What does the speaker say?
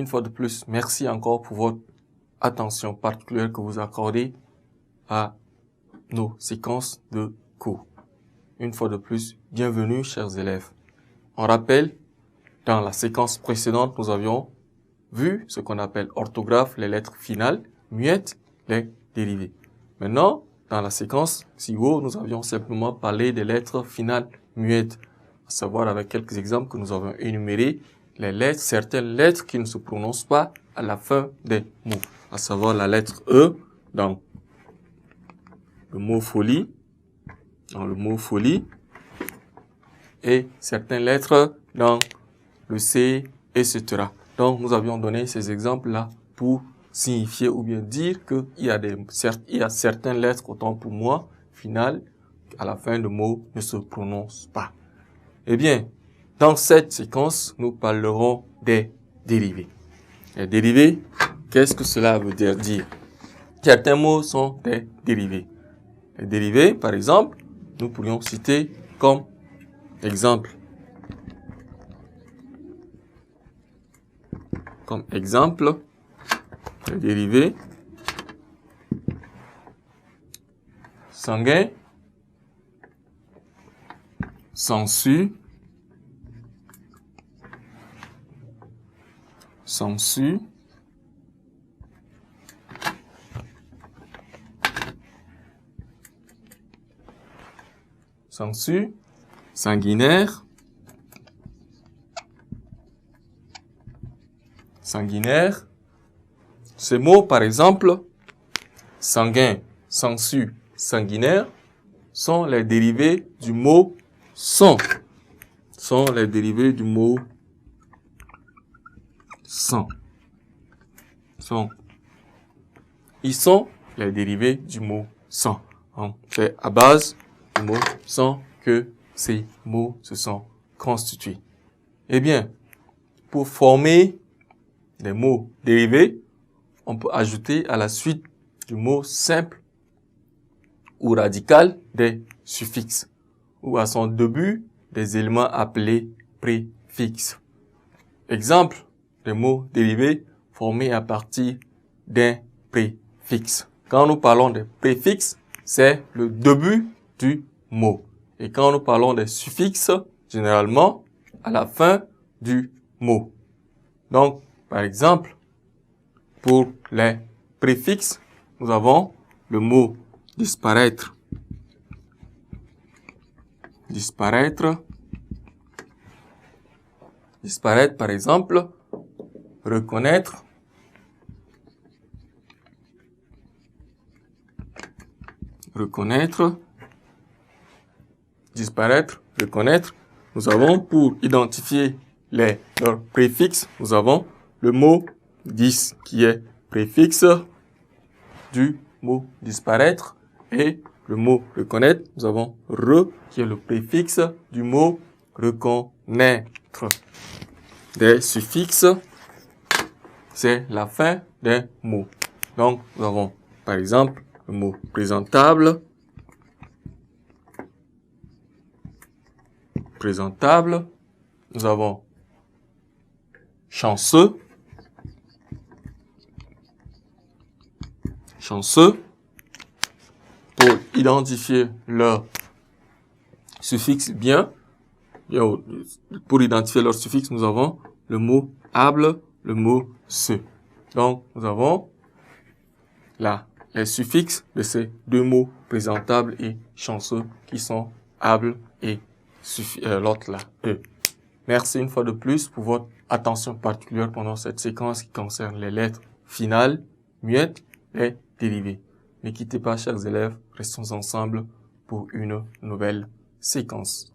une fois de plus, merci encore pour votre attention particulière que vous accordez à nos séquences de cours. Une fois de plus, bienvenue chers élèves. On rappelle, dans la séquence précédente, nous avions vu ce qu'on appelle orthographe, les lettres finales, muettes, les dérivées. Maintenant, dans la séquence SIGO, nous avions simplement parlé des lettres finales muettes, à savoir avec quelques exemples que nous avons énumérés, les lettres, certaines lettres qui ne se prononcent pas à la fin des mots, à savoir la lettre E dans le mot folie, et certaines lettres dans le C, etc. Donc, nous avions donné ces exemples-là pour signifier ou bien dire qu'il y a certaines lettres, autant pour moi, finales, à la fin de mots ne se prononcent pas. Eh bien, dans cette séquence, nous parlerons des dérivés. Les dérivés, qu'est-ce que cela veut dire? Certains mots sont des dérivés. Les dérivés, par exemple, nous pourrions citer comme exemple. Les dérivés sanguin, sensu, sanguinaire, Ces mots, par exemple, sanguin, sensu, sanguinaire, sont les dérivés du mot sang. Ils sont les dérivés du mot sang. C'est à base du mot sang que ces mots se sont constitués. Eh bien, pour former des mots dérivés, on peut ajouter à la suite du mot simple ou radical des suffixes, ou à son début des éléments appelés préfixes. Exemple, des mots dérivés formés à partir d'un préfixe. Quand nous parlons des préfixes, c'est le début du mot. Et quand nous parlons des suffixes, généralement, à la fin du mot. Donc, par exemple, pour les préfixes, nous avons le mot disparaître. Disparaître, par exemple, reconnaître, disparaître, reconnaître. Nous avons, pour identifier leurs préfixes, nous avons le mot dis qui est préfixe du mot disparaître, et le mot reconnaître, nous avons re qui est le préfixe du mot reconnaître. Des suffixes, c'est la fin d'un mot. Donc, nous avons par exemple le mot présentable, nous avons chanceux, pour identifier leur suffixe pour identifier leur suffixe, nous avons le mot able, le mot se. Donc, nous avons là les suffixes de ces deux mots, présentable et chanceux, qui sont able et l'autre là, e. Merci une fois de plus pour votre attention particulière pendant cette séquence qui concerne les lettres finales, muettes et dérivées. Ne quittez pas, chers élèves, restons ensemble pour une nouvelle séquence.